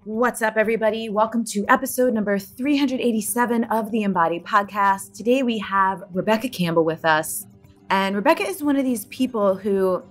What's up, everybody? Welcome to episode number 387 of the Embodied Podcast. Today we have Rebecca Campbell with us. And Rebecca is one of these people who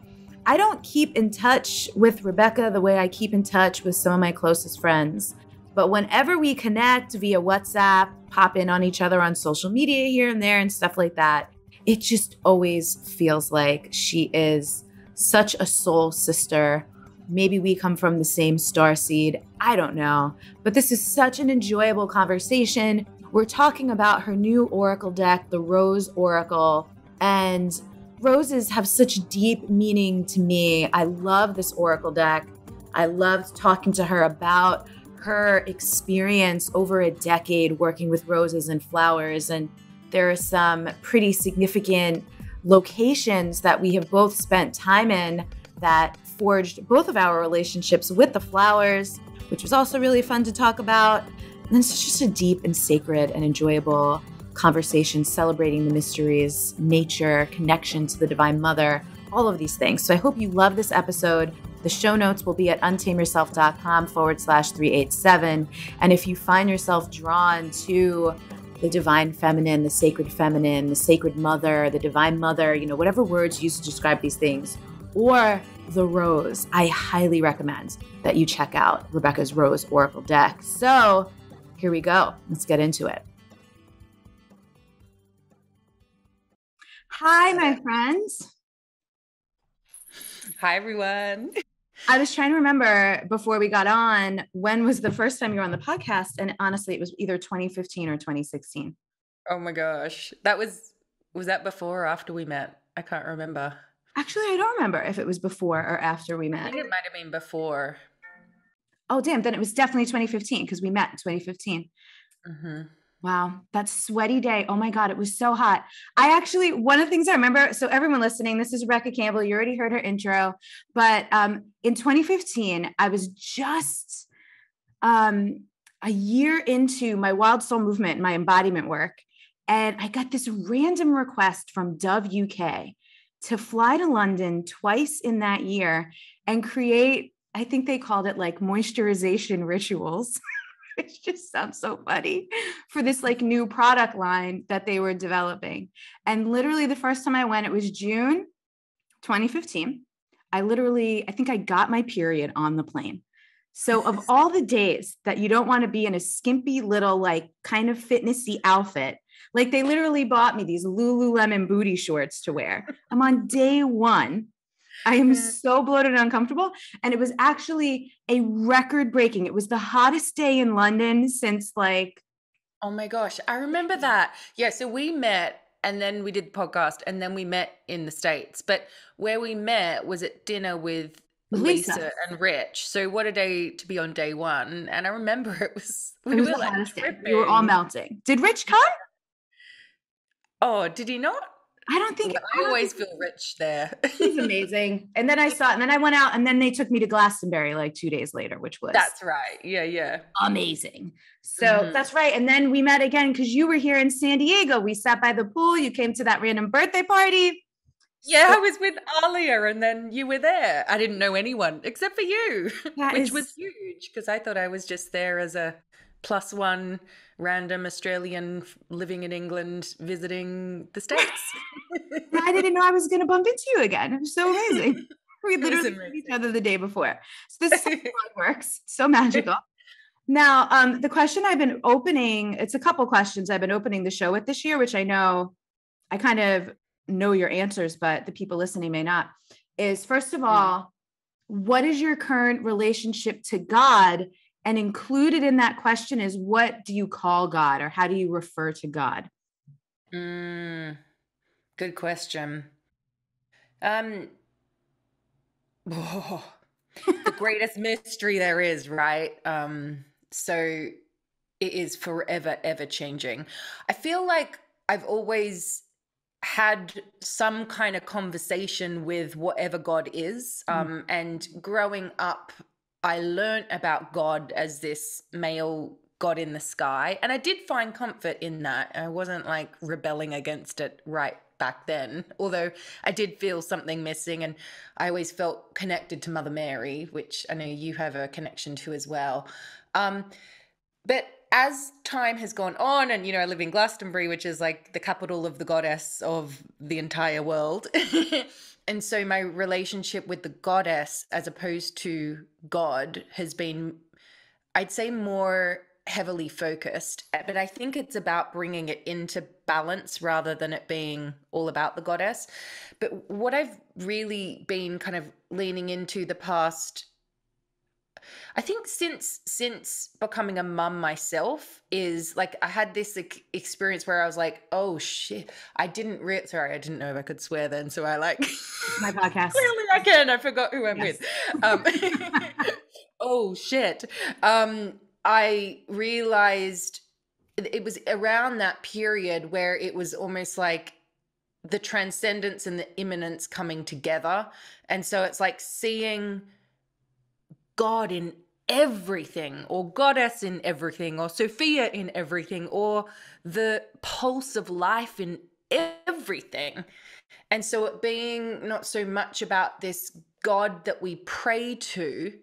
I don't keep in touch with Rebecca the way I keep in touch with some of my closest friends. But whenever we connect via WhatsApp, pop in on each other on social media here and there and stuff like that, it just always feels like she is such a soul sister. Maybe we come from the same starseed. I don't know. But this is such an enjoyable conversation. We're talking about her new oracle deck, the Rose Oracle. And roses have such deep meaning to me. I love this oracle deck. I loved talking to her about her experience over a decade working with roses and flowers. And there are some pretty significant locations that we have both spent time in that forged both of our relationships with the flowers, which was also really fun to talk about. And it's just a deep and sacred and enjoyable conversation celebrating the mysteries, nature, connection to the Divine Mother, all of these things. So I hope you love this episode. The show notes will be at untameyourself.com/387. And if you find yourself drawn to the divine feminine, the sacred mother, the Divine Mother, whatever words used to describe these things, or the rose, I highly recommend that you check out Rebecca's Rose Oracle deck. So here we go. Let's get into it. Hi, my friends. Hi, everyone. I was trying to remember before we got on, when was the first time you were on the podcast? And honestly, it was either 2015 or 2016. Oh my gosh. Was that before or after we met? I can't remember. Actually, I don't remember if it was before or after we met. I think it might have been before. Oh, damn. Then it was definitely 2015 because we met in 2015. Mm-hmm. Wow. That sweaty day. Oh my God. It was so hot. One of the things I remember, so everyone listening, this is Rebecca Campbell. You already heard her intro, but in 2015, I was just a year into my Wild Soul movement, my embodiment work. And I got this random request from Dove UK to fly to London twice in that year and create, I think they called it like moisturization rituals, which just sounds so funny, for this like new product line that they were developing. And literally the first time I went, it was June 2015. I think I got my period on the plane. So of all the days that you don't want to be in a skimpy little like kind of fitnessy outfit, like they literally bought me these Lululemon booty shorts to wear. I'm on day one. I am so bloated and uncomfortable. And it was actually a record breaking. It was the hottest day in London since like. Oh my gosh. I remember that. Yeah. So we met and then we did the podcast and then we met in the States. But where we met was at dinner with Lisa and Rich. So what a day to be on day one. And I remember it was the hottest day. We were all melting. Did Rich come? Oh, did he not? I don't think. I always feel Rich there. He's amazing. And then I saw it, and then I went out, and then they took me to Glastonbury like 2 days later, which was. That's right. Yeah. Amazing. So That's right. And then we met again because you were here in San Diego. We sat by the pool. You came to that random birthday party. Yeah, I was with Alia, and then you were there. I didn't know anyone except for you, which was huge because I thought I was just there as a +1 random Australian living in England visiting the States. I didn't know I was going to bump into you again. It was so amazing. We literally met each other the day before. So this is how it works. So magical. Now, the question I've been opening, it's a couple questions I've been opening the show with this year, which I know I kind of know your answers, but the people listening may not, is first of all, what is your current relationship to God? And included in that question is, what do you call God or how do you refer to God? Good question. The greatest mystery there is, right? So it is forever, ever changing. I feel like I've always had some kind of conversation with whatever God is. And growing up, I learned about God as this male God in the sky. And I did find comfort in that. I wasn't like rebelling against it right back then, although I did feel something missing, and I always felt connected to Mother Mary, which I know you have a connection to as well. But as time has gone on, and I live in Glastonbury, which is like the capital of the goddess of the entire world. And so my relationship with the goddess as opposed to God has been, I'd say, more heavily focused. But I think it's about bringing it into balance rather than it being all about the goddess. But what I've really been kind of leaning into the past, I think since becoming a mum myself, is like I had this experience where I was like, oh shit, I didn't know if I could swear then, so I like My podcast. Clearly I can. I forgot who I'm Yes. with. Oh shit. I realized it was around that period where it was almost like the transcendence and the immanence coming together. And so it's like seeing God in everything, or goddess in everything, or Sophia in everything, or the pulse of life in everything. And so it being not so much about this God that we pray to,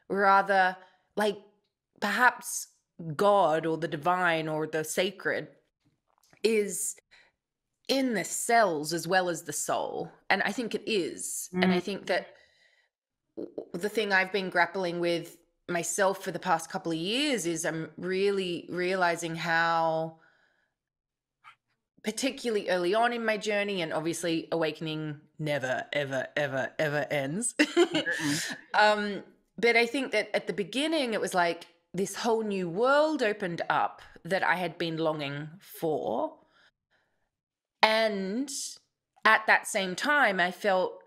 rather like perhaps God or the divine or the sacred is in the cells as well as the soul. And I think it is. And I think that the thing I've been grappling with myself for the past couple of years is I'm really realizing how, particularly early on in my journey, and obviously awakening never, ever, ever, ever ends. But I think that at the beginning, it was like this whole new world opened up that I had been longing for. And at that same time, I felt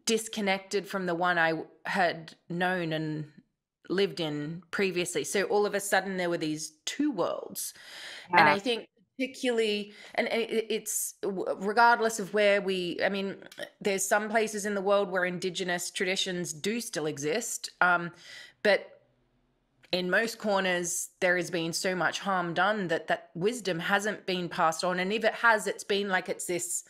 disconnected from the one I had known and lived in previously. So all of a sudden there were these two worlds. Yeah. And I think particularly, and it's regardless of where I mean, there's some places in the world where Indigenous traditions do still exist. But in most corners, there has been so much harm done that wisdom hasn't been passed on. And if it has, it's been like it's this,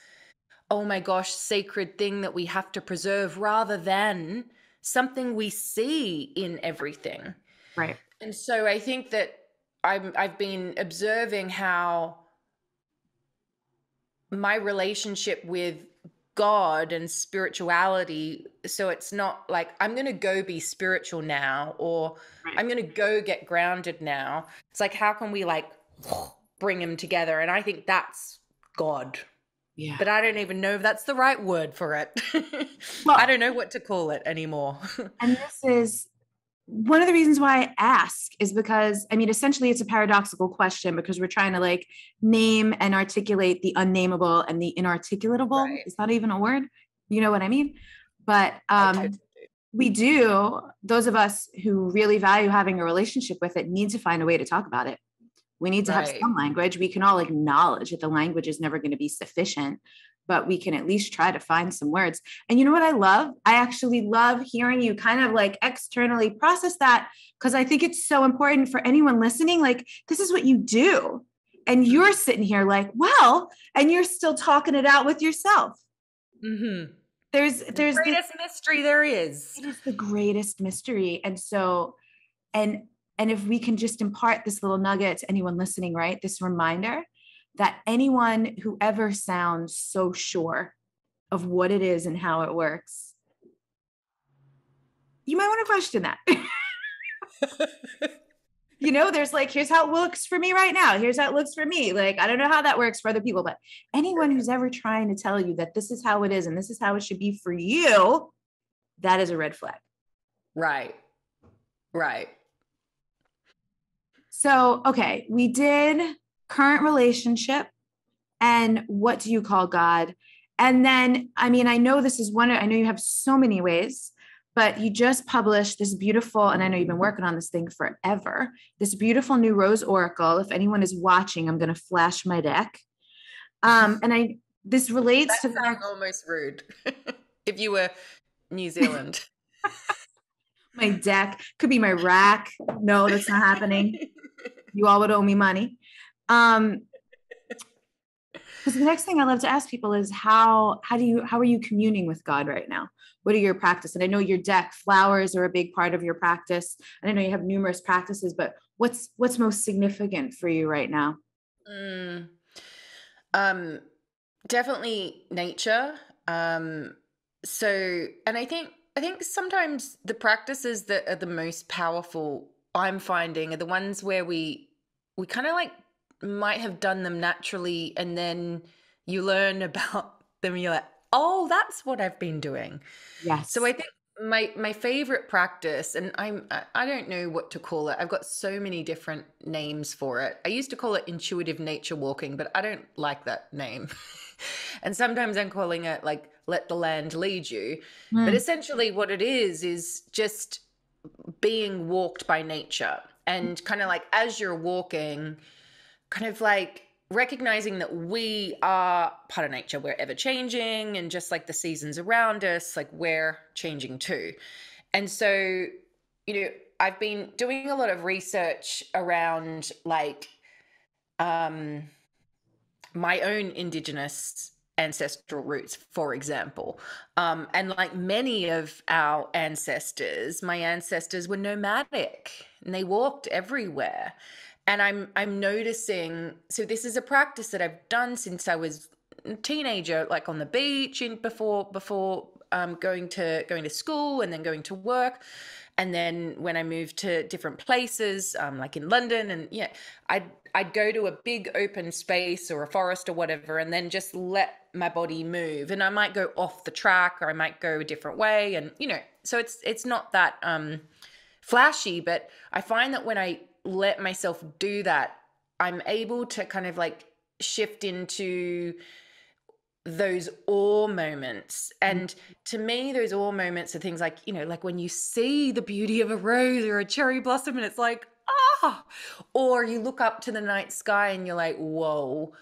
oh my gosh, sacred thing that we have to preserve rather than something we see in everything. Right. And so I think that I've been observing how my relationship with God and spirituality, so it's not like I'm going to go be spiritual now, or I'm going to go get grounded now. It's like, how can we like bring them together? And I think that's God. Yeah. But I don't even know if that's the right word for it. Well, I don't know what to call it anymore. And this is one of the reasons why I ask, is because, I mean, essentially it's a paradoxical question, because we're trying to like name and articulate the unnameable and the inarticulatable. Right. It's not even a word. You know what I mean? But we do, those of us who really value having a relationship with it, need to find a way to talk about it. We need to have some language. We can all acknowledge that the language is never going to be sufficient, but we can at least try to find some words. And you know what I love? I actually love hearing you kind of like externally process that, because I think it's so important for anyone listening. Like, this is what you do. And you're sitting here like, well, and you're still talking it out with yourself. Mm-hmm. There's the greatest mystery there is. It is the greatest mystery. And so, and if we can just impart this little nugget to anyone listening, right? This reminder that anyone who ever sounds so sure of what it is and how it works, you might want to question that. You know, there's like, here's how it looks for me right now. Here's how it looks for me. Like, I don't know how that works for other people, but anyone who's ever trying to tell you that this is how it is and this is how it should be for you, that is a red flag. Right. Right. So, okay, we did current relationship and what do you call God? And then, I mean, I know this is I know you have so many ways, but you just published this beautiful, and I know you've been working on this thing forever, this beautiful new Rose Oracle. If anyone is watching, I'm going to flash my deck. And this relates to that. Almost rude. If you were New Zealand. My deck could be my rack. No, that's not happening. You all would owe me money. Because the next thing I love to ask people is how are you communing with God right now? What are your practice? And I know your deck flowers are a big part of your practice. And I know you have numerous practices, but what's most significant for you right now? Mm, um, definitely nature. And I think sometimes the practices that are the most powerful, I'm finding, are the ones where we kind of like might have done them naturally, and then you learn about them and you're like, oh, that's what I've been doing. So I Yes. think my favorite practice, and I don't know what to call it. I've got so many different names for it. I used to call it intuitive nature walking, but I don't like that name. And sometimes I'm calling it like let the land lead you. But Mm. essentially what it is just being walked by nature, and kind of like as you're walking, kind of like recognizing that we are part of nature. We're ever changing, and just like the seasons around us, like we're changing too. And so, I've been doing a lot of research around like um my own indigenous ancestral roots, for example. And like many of our ancestors, my ancestors were nomadic and they walked everywhere. And I'm noticing, so this is a practice that I've done since I was a teenager, like on the beach and before going to school and then going to work. And then when I moved to different places, like in London, and yeah, I'd go to a big open space or a forest or whatever, and then just let my body move. And I might go off the track, or I might go a different way. And so it's not that flashy, but I find that when I let myself do that, I'm able to kind of like shift into those awe moments. And to me, those awe moments are things like, like when you see the beauty of a rose or a cherry blossom and it's like, ah, or you look up to the night sky and you're like, whoa.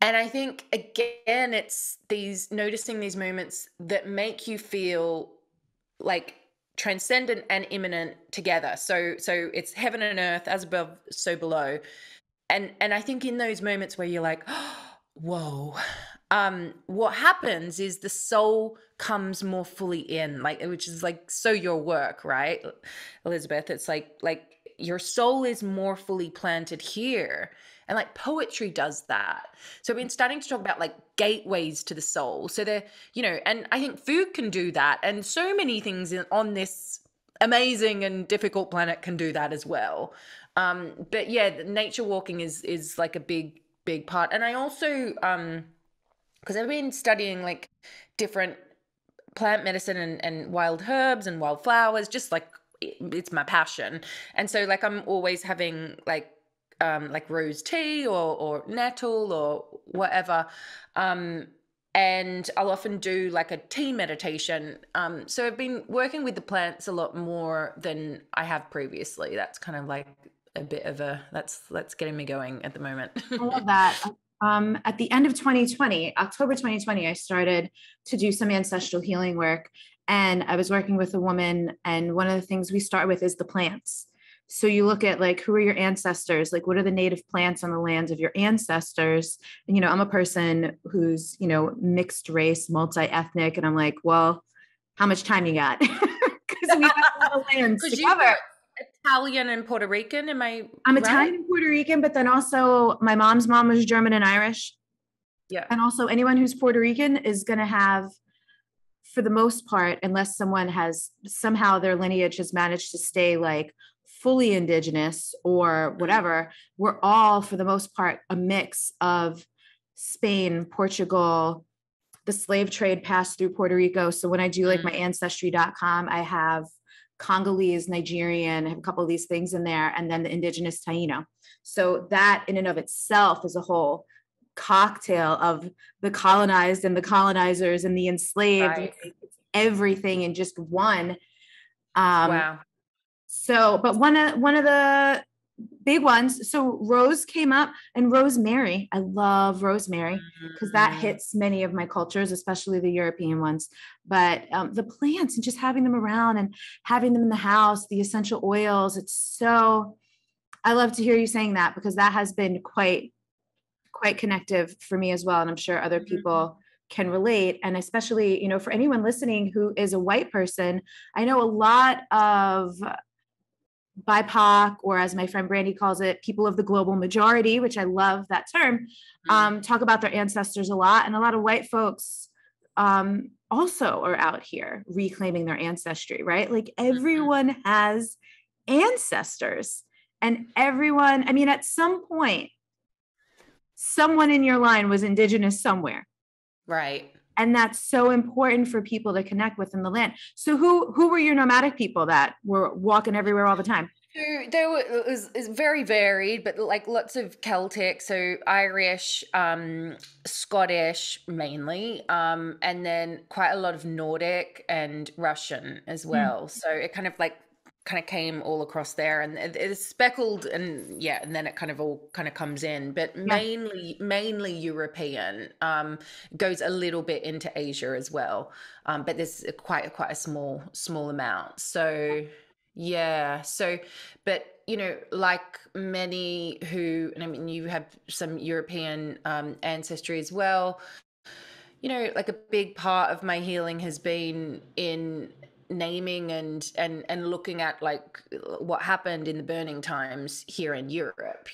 And I think again, it's these noticing these moments that make you feel like transcendent and immanent together. So it's heaven and earth, as above, so below. And I think in those moments where you're like, oh, whoa, what happens is the soul comes more fully in, like, which is like, so your work, right, Elizabeth? It's like your soul is more fully planted here. And like poetry does that. So I've been starting to talk about like gateways to the soul. So they're, and I think food can do that. And so many things on this amazing and difficult planet can do that as well. But yeah, nature walking is like a big part. And I also because I've been studying like different plant medicine and wild herbs and wildflowers, just like it's my passion. And so like I'm always having like rose tea or nettle or whatever. And I'll often do like a tea meditation. So I've been working with the plants a lot more than I have previously. That's kind of like a bit of that's getting me going at the moment. I love that. At the end of 2020, October 2020, I started to do some ancestral healing work. And I was working with a woman. And one of the things we start with is the plants. So you look at like, who are your ancestors? Like, what are the native plants on the lands of your ancestors? And, I'm a person who's, mixed race, multi-ethnic. And I'm like, well, how much time you got? Because we have a lot of lands to cover. Italian and Puerto Rican, am I I'm right? Italian and Puerto Rican, but then also my mom's mom was German and Irish. Yeah. And also anyone who's Puerto Rican is going to have, for the most part, unless someone has somehow their lineage has managed to stay like fully indigenous or whatever, we're all, for the most part, a mix of Spain, Portugal, the slave trade passed through Puerto Rico. So when I do like my ancestry.com, I have Congolese, Nigerian, I have a couple of these things in there, and then the indigenous Taino. So that in and of itself is a whole cocktail of the colonized and the colonizers and the enslaved, Right. everything in just one. Wow. So, but one of the big ones. So rose came up, and rosemary. I love rosemary because that hits many of my cultures, especially the European ones. But the plants and just having them around and having them in the house, the essential oils. I love to hear you saying that, because that has been quite quite connective for me as well. And I'm sure other Mhm. people can relate. And especially, for anyone listening who is a white person, I know a lot of BIPOC, or as my friend Brandy calls it, people of the global majority, which I love that term, talk about their ancestors a lot. And a lot of white folks also are out here reclaiming their ancestry, right? Like everyone has ancestors, and everyone, I mean, at some point, someone in your line was indigenous somewhere. Right. And that's so important for people to connect with in the land. So who were your nomadic people that were walking everywhere all the time? So it's very varied, but like lots of Celtic, so Irish, Scottish mainly, and then quite a lot of Nordic and Russian as well. So it kind of came all across there, and it's speckled, and yeah, and then it kind of all kind of comes in, but Yeah. mainly European. Goes a little bit into Asia as well, but there's quite a small amount. So. Yeah. So, but like many who, and I mean, you have some European ancestry as well. Like a big part of my healing has been in naming and looking at like what happened in the burning times here in Europe,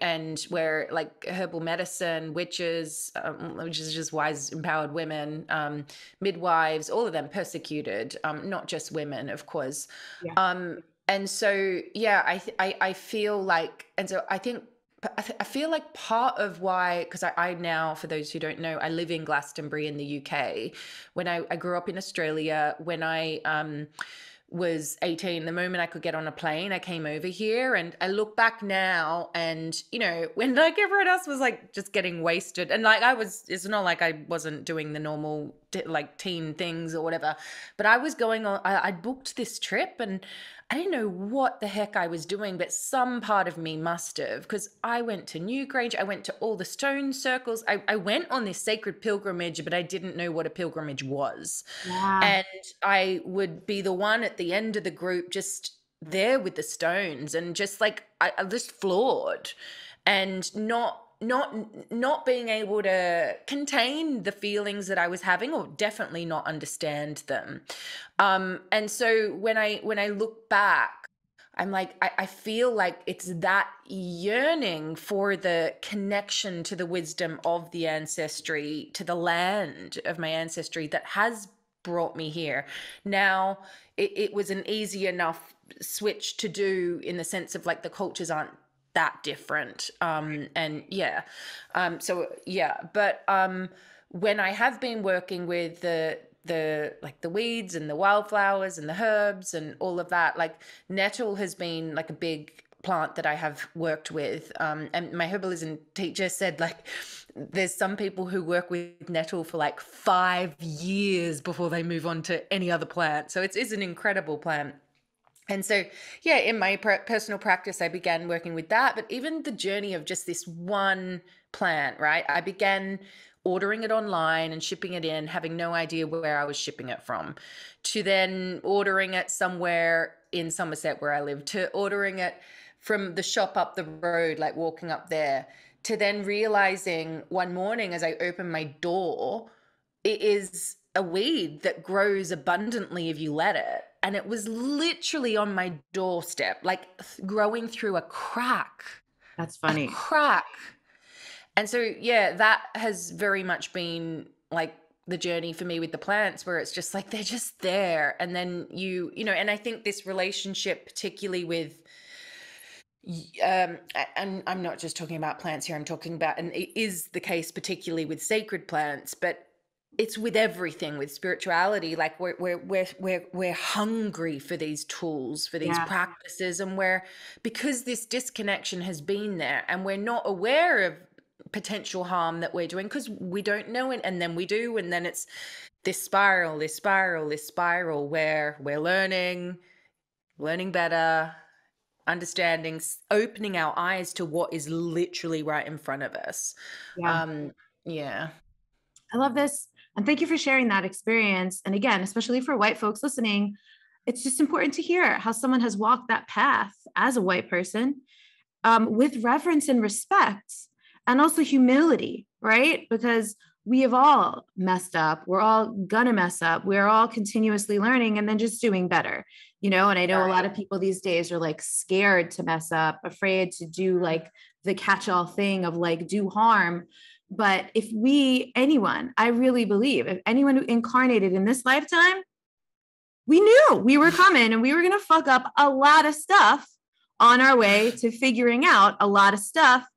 and where like herbal medicine, witches, which is just wise empowered women, midwives, all of them persecuted, not just women, of course. Yeah. And so yeah, I feel like, and so I feel like part of why, because I now, for those who don't know, I live in Glastonbury in the UK. When I grew up in Australia, when I was 18, the moment I could get on a plane, I came over here, and I look back now, and when like everyone else was like just getting wasted, and like it's not like I wasn't doing the normal like teen things or whatever, but I was going on, I booked this trip, and I didn't know what the heck I was doing, but some part of me must have, because I went to Newgrange, I went to all the stone circles, I went on this sacred pilgrimage, but I didn't know what a pilgrimage was. Yeah. And I would be the one at the end of the group just there with the stones, and just like I just floored, and not being able to contain the feelings that I was having, or definitely not understand them. And so when I look back, I'm like, I feel like it's that yearning for the connection to the wisdom of the ancestry, to the land of my ancestry, that has brought me here. Now, it was an easy enough switch to do, in the sense of like the cultures aren't that different. And yeah. So yeah, but when I have been working with the like the weeds and the wildflowers and the herbs and all of that, like nettle has been like a big plant that I have worked with. And my herbalism teacher said, like, there's some people who work with nettle for like 5 years before they move on to any other plant. So it's an incredible plant. And so, yeah, in my personal practice, I began working with that. But even the journey of just this one plant, right? I began ordering it online and shipping it in, having no idea where I was shipping it from, to then ordering it somewhere in Somerset where I live, to ordering it from the shop up the road, like walking up there, to then realizing one morning as I opened my door, it is a weed that grows abundantly if you let it. And it was literally on my doorstep, like growing through a crack. That's A funny. crack. And so, yeah, that has very much been like the journey for me with the plants, where it's just like they're just there. And then and I think this relationship, particularly with, and I'm not just talking about plants here, I'm talking about, and it is the case particularly with sacred plants, but it's with everything, with spirituality. Like we're hungry for these tools, for these Yeah. practices, and because this disconnection has been there, and we're not aware of potential harm that we're doing because we don't know it, and then we do, and then it's this spiral where we're learning better, understanding, opening our eyes to what is literally right in front of us. Yeah. Yeah. I love this. And thank you for sharing that experience. And again, especially for white folks listening, it's just important to hear how someone has walked that path as a white person with reverence and respect. and also humility, right? Because we have all messed up. We're all gonna mess up. We're all continuously learning and then just doing better, you know? And I know a lot of people these days are like scared to mess up, afraid to do like the catch-all thing of like do harm. But if anyone, I really believe, if anyone who incarnated in this lifetime, we knew we were coming and we were going to fuck up a lot of stuff on our way to figuring out a lot of stuff.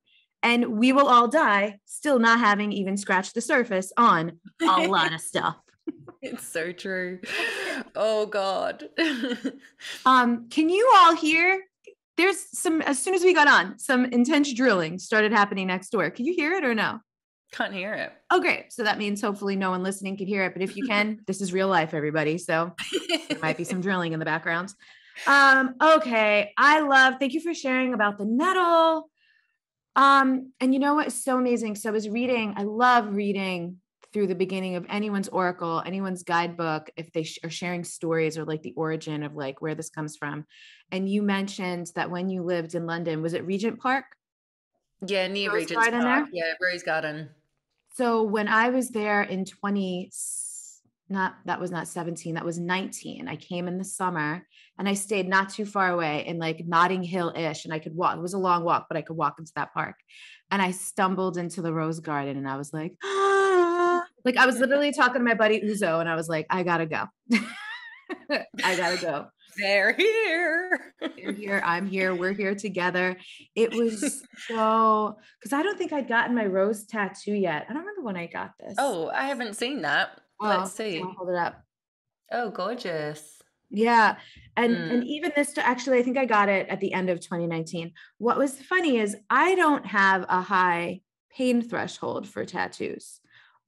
And we will all die still not having even scratched the surface on a lot of stuff. It's so true. Oh God. Can you all hear? There's some, as soon as we got on, some intense drilling started happening next door. Can you hear it or no? Can't hear it. Oh, great. So that means hopefully no one listening can hear it. But if you can, this is real life, everybody. So there might be some drilling in the background. Okay. Thank you for sharing about the nettle. And you know what is so amazing? So I love reading through the beginning of anyone's oracle, anyone's guidebook, if they are sharing stories or like the origin of like where this comes from. And you mentioned that when you lived in London, was it Regent Park? Yeah, near Rose Regent's Garden Park. there? Yeah, Rose Garden. So when I was there in that was not 17, that was 19. I came in the summer and I stayed not too far away in like Notting Hill-ish, and I could walk. It was a long walk, but I could walk into that park. And I stumbled into the Rose Garden and I was like, ah. Like I was literally talking to my buddy Uzo and I was like, I gotta go. I gotta go. They're here. They're here. I'm here. We're here together. It was so, because I don't think I'd gotten my rose tattoo yet. I don't remember when I got this. Oh, I haven't seen that. Let's see. I'll hold it up. Oh, gorgeous. Yeah. And even this, actually, I think I got it at the end of 2019. What was funny is I don't have a high pain threshold for tattoos.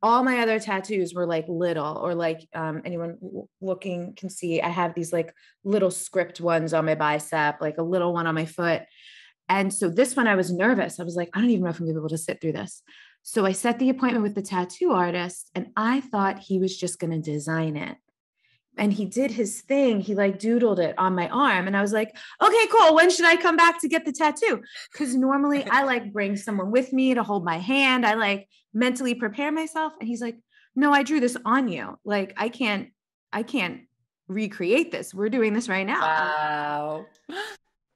All my other tattoos were like little, or like anyone looking can see, I have these like little script ones on my bicep, like a little one on my foot. And so this one, I was nervous. I was like, I don't even know if I'm gonna be able to sit through this. So I set the appointment with the tattoo artist and I thought he was just going to design it. And he did his thing. He like doodled it on my arm. And I was like, okay, cool. When should I come back to get the tattoo? Because normally I like bring someone with me to hold my hand. I like mentally prepare myself. And he's like, no, I drew this on you. Like, I can't recreate this. We're doing this right now. Wow.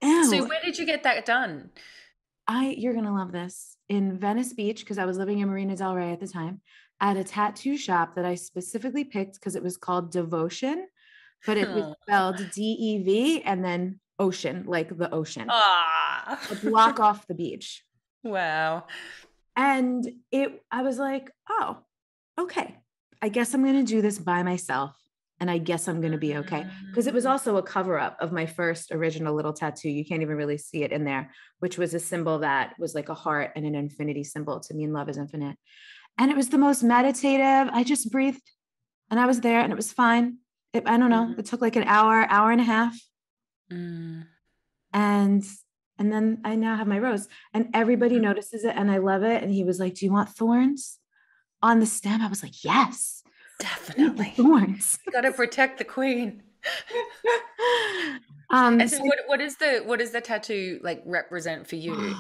So where did you get that done? You're going to love this. In Venice Beach, because I was living in Marina del Rey at the time, at a tattoo shop that I specifically picked because it was called Devotion, but it was spelled DEV and then ocean, like the ocean. A block off the beach. Wow. And I was like, oh, okay. I guess I'm going to do this by myself. And I guess I'm going to be okay. Because it was also a cover up of my first original little tattoo. You can't even really see it in there, which was a symbol that was like a heart and an infinity symbol to mean love is infinite. And it was the most meditative. I just breathed and I was there and it was fine. I don't know. It took like an hour and a half. And then I now have my rose and everybody notices it and I love it. And he was like, do you want thorns on the stem? I was like, yes. Definitely. Thorns. You gotta protect the queen. And so what is the tattoo like represent for you?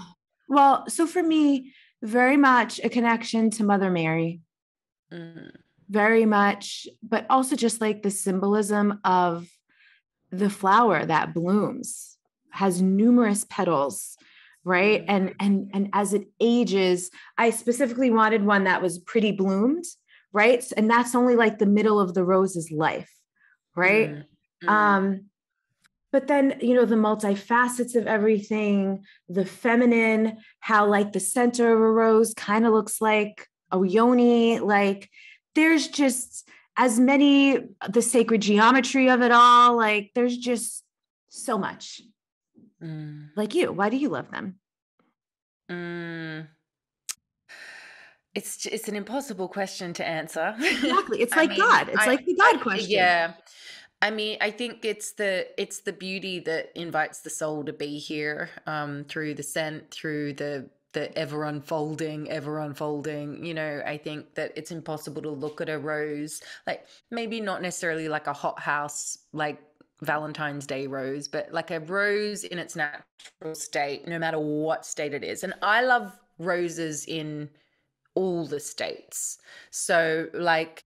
Well, so for me, very much a connection to Mother Mary. Very much, but also just like the symbolism of the flower that blooms, has numerous petals, right? And as it ages, I specifically wanted one that was pretty bloomed, right? And that's only like the middle of the rose's life, right? But then, you know, the multifacets of everything, the feminine, how like the center of a rose kind of looks like a yoni, like there's just as many, the sacred geometry of it all, like there's just so much. Like you, why do you love them? It's an impossible question to answer. Exactly. It's like God. It's like the God question. Yeah. I mean, I think it's the beauty that invites the soul to be here, through the scent, through the ever unfolding. You know, I think that it's impossible to look at a rose, like maybe not necessarily like a hothouse, like Valentine's Day rose, but like a rose in its natural state, no matter what state it is. And I love roses in all the states. So like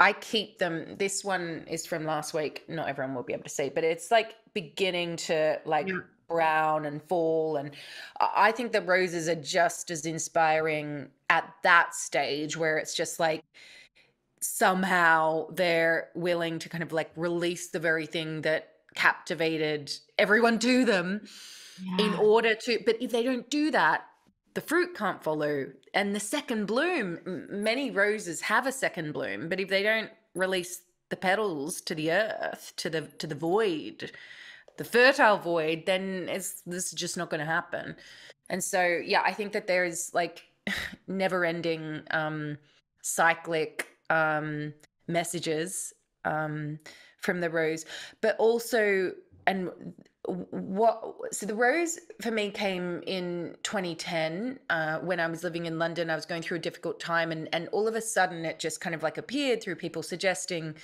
I keep them. This one is from last week. Not everyone will be able to see, but it's like beginning to like brown and fall. And I think the roses are just as inspiring at that stage where it's just like somehow they're willing to kind of like release the very thing that captivated everyone to them in order to, but if they don't do that, the fruit can't follow. And the second bloom, many roses have a second bloom, but if they don't release the petals to the earth, to the void, the fertile void, then this is just not going to happen. And so, yeah, I think that there's like never ending cyclic messages from the rose, but also, and so the rose for me came in 2010 when I was living in London. I was going through a difficult time, and all of a sudden it just kind of like appeared through people suggesting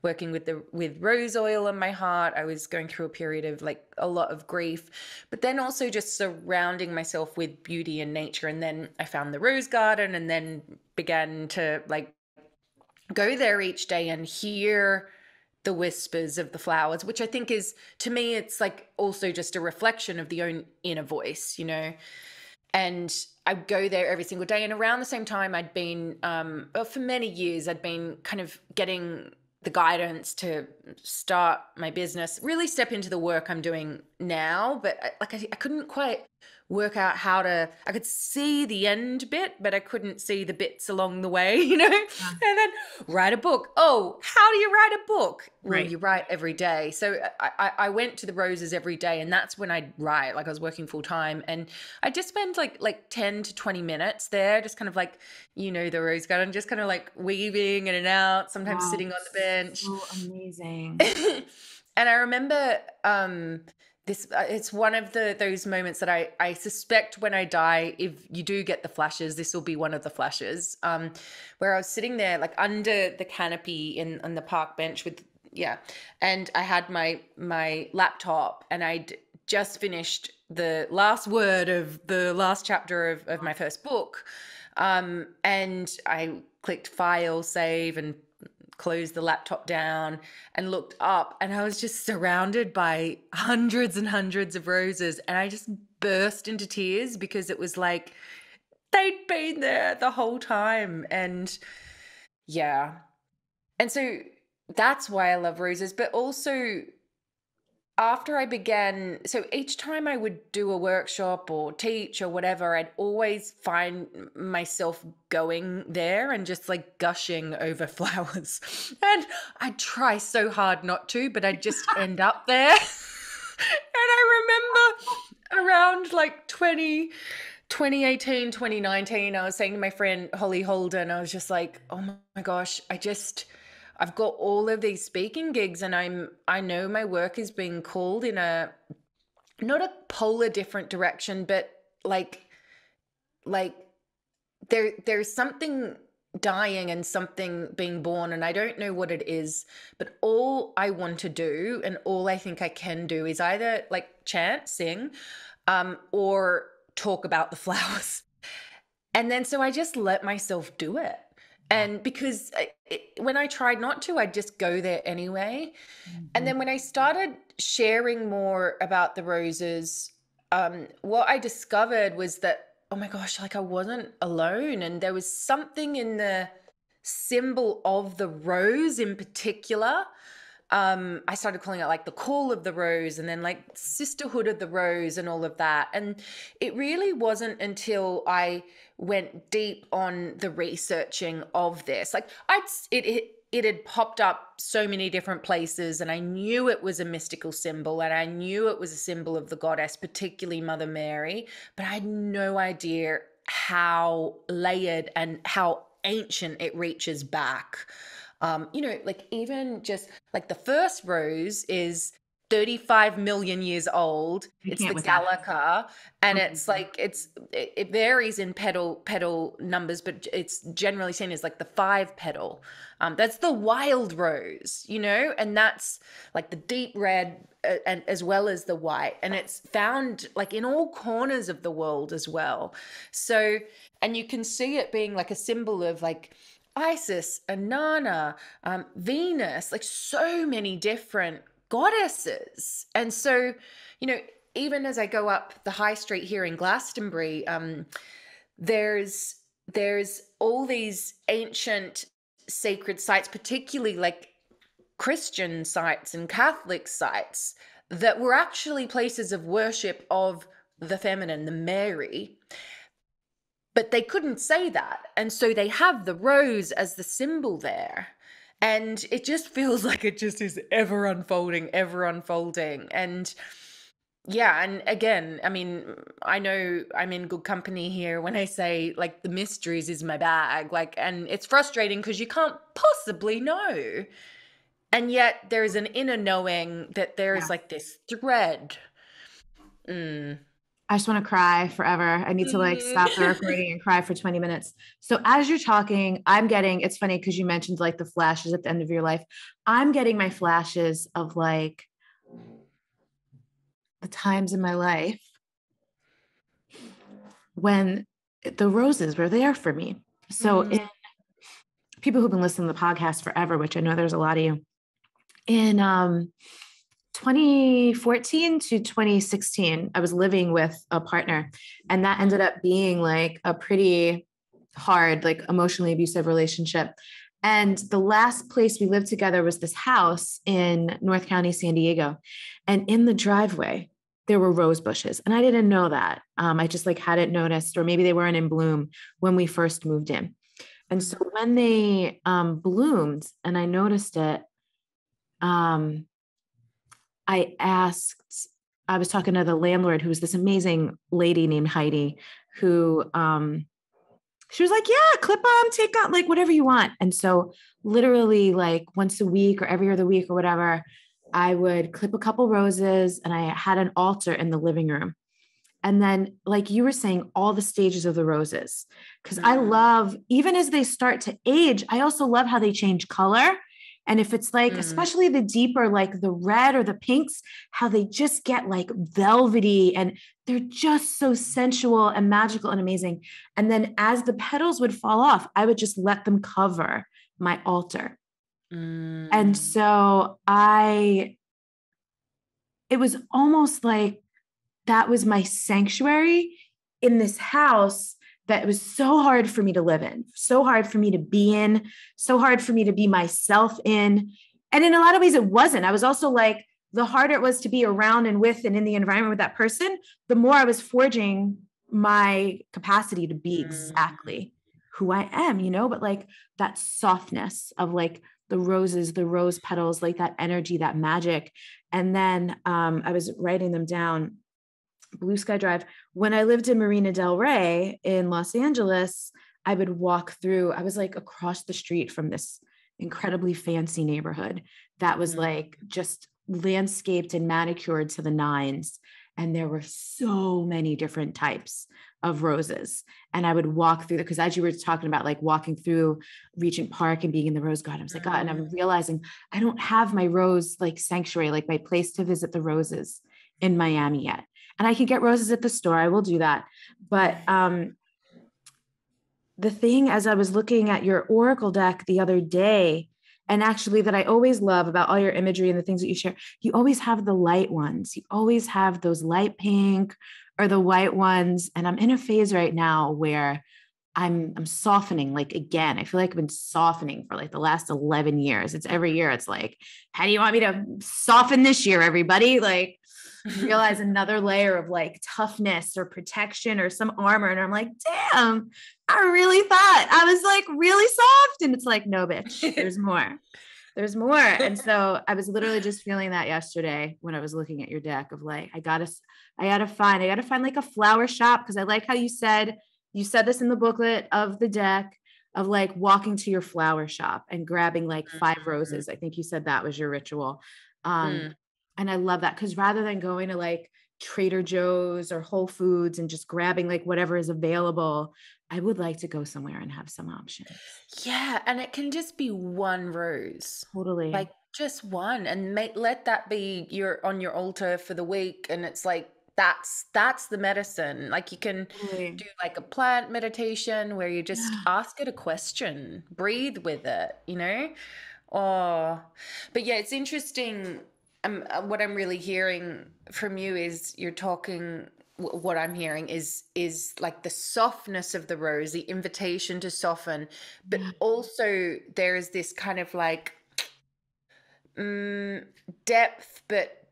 working with rose oil on my heart. I was going through a period of like a lot of grief, but then also just surrounding myself with beauty and nature. And then I found the rose garden, and then began to like go there each day and hear the whispers of the flowers, which I think is, to me, it's like also just a reflection of the own inner voice, you know. And I'd go there every single day. And around the same time, I'd been, for many years, I'd been kind of getting the guidance to start my business, really step into the work I'm doing now. But I couldn't quite work out how to, I could see the end bit, but I couldn't see the bits along the way, you know. And then write a book. Oh, how do you write a book? Well, you write every day. So I went to the roses every day, and that's when I'd write. Like I was working full time, and I just spend like 10 to 20 minutes there, just kind of like, you know, the rose garden, just kind of like weaving in and out, sometimes sitting on the bench. So amazing. And I remember it's one of those moments that I suspect when I die, if you do get the flashes, this will be one of the flashes, where I was sitting there like under the canopy on the park bench and I had my laptop, and I'd just finished the last word of the last chapter of my first book, and I clicked file, save, and closed the laptop down and looked up, and I was just surrounded by hundreds and hundreds of roses, and I just burst into tears because it was like they'd been there the whole time. And yeah, and so that's why I love roses. But also after I began, so each time I would do a workshop or teach or whatever, I'd always find myself going there and just like gushing over flowers. And I'd try so hard not to, but I'd just end up there. And I remember around like 2018, 2019, I was saying to my friend Holly Holden, I was just like, oh my gosh, I've got all of these speaking gigs, and I know my work is being called in not a polar different direction, but like there's something dying and something being born, and I don't know what it is, but all I want to do and all I think I can do is either like chant, sing, or talk about the flowers. And then so I just let myself do it. And because when I tried not to, I'd just go there anyway. And then when I started sharing more about the roses, what I discovered was that, oh my gosh, like I wasn't alone. And there was something in the symbol of the rose in particular. I started calling it like the call of the rose, and then like sisterhood of the rose and all of that. And it really wasn't until I went deep on the researching of this. Like it had popped up so many different places, and I knew it was a mystical symbol, and I knew it was a symbol of the goddess, particularly Mother Mary, but I had no idea how layered and how ancient it reaches back. You know, like even just like the first rose is 35 million years old. I It's can't the with that. Gallica, and Okay. it's like it varies in petal numbers, but it's generally seen as like the 5 petal. That's the wild rose, you know, and that's like the deep red, and as well as the white, and it's found like in all corners of the world as well. So, and you can see it being like a symbol of like Isis, Inanna, Venus, like so many different goddesses. And so, you know, even as I go up the high street here in Glastonbury, there's all these ancient sacred sites, particularly like Christian sites and Catholic sites, that were actually places of worship of the feminine, the Mary. But they couldn't say that. And so they have the rose as the symbol there. And it just feels like it just is ever unfolding, ever unfolding. And yeah, and again, I mean, I know I'm in good company here when I say like the mysteries is my bag. Like, and it's frustrating because you can't possibly know. And yet there's an inner knowing that there is like this thread. Mm. I just want to cry forever. I need to like stop the recording and cry for 20 minutes. So as you're talking, I'm getting, it's funny because you mentioned like the flashes at the end of your life. I'm getting my flashes of like the times in my life when the roses were there for me. So people who've been listening to the podcast forever, which I know there's a lot of you, in 2014 to 2016, I was living with a partner, and that ended up being like a pretty hard, like emotionally abusive relationship. And the last place we lived together was this house in North County, San Diego. And in the driveway, there were rose bushes. And I didn't know that. I just like hadn't noticed, or maybe they weren't in bloom when we first moved in. And so when they bloomed and I noticed it, I was talking to the landlord, who was this amazing lady named Heidi, who, she was like, yeah, clip on, take on, like whatever you want. And so literally like once a week or every other week or whatever, I would clip a couple roses, and I had an altar in the living room. And then, like you were saying, all the stages of the roses, because I love, even as they start to age, I also love how they change color. And if it's like, especially the deeper, like the red or the pinks, how they just get like velvety and they're just so sensual and magical and amazing. And then as the petals would fall off, I would just let them cover my altar. And so it was almost like that was my sanctuary in this house that was so hard for me to live in, so hard for me to be in, so hard for me to be myself in. And in a lot of ways it wasn't. I was also like, the harder it was to be around and with and in the environment with that person, the more I was forging my capacity to be exactly who I am, you know, but like that softness of like the roses, the rose petals, like that energy, that magic. And then I was writing them down. Blue Sky Drive. When I lived in Marina del Rey in Los Angeles, I would walk through, I was like across the street from this incredibly fancy neighborhood that was like just landscaped and manicured to the nines. And there were so many different types of roses. And I would walk through because as you were talking about like walking through Regent Park and being in the rose garden, I was like, God, and I'm realizing I don't have my rose like sanctuary, like my place to visit the roses in Miami yet. And I can get roses at the store. I will do that. But the thing, as I was looking at your Oracle deck the other day, and actually that I always love about all your imagery and the things that you share, you always have the light ones. You always have those light pink or the white ones. And I'm in a phase right now where I'm softening. Like, again, I feel like I've been softening for like the last 11 years. It's every year. It's like, how do you want me to soften this year, everybody? Like, realize another layer of like toughness or protection or some armor. And I'm like, damn, I really thought I was like really soft. And it's like, no, bitch, there's more. There's more. And so I was literally just feeling that yesterday when I was looking at your deck of like, I gotta find like a flower shop. Cause I like how you said this in the booklet of the deck of like walking to your flower shop and grabbing like 5 roses. I think you said that was your ritual. And I love that, because rather than going to like Trader Joe's or Whole Foods and just grabbing like whatever is available, I would like to go somewhere and have some options. Yeah, and it can just be one rose. Totally. Like just one, and let that be your on your altar for the week, and it's like that's the medicine. Like you can Totally. do like a plant meditation where you just Yeah. ask it a question, breathe with it, you know? Oh, but yeah, it's interesting. What I'm really hearing from you is you're talking. What I'm hearing is like the softness of the rose, the invitation to soften, but Yeah. also there is this kind of like mm, depth, but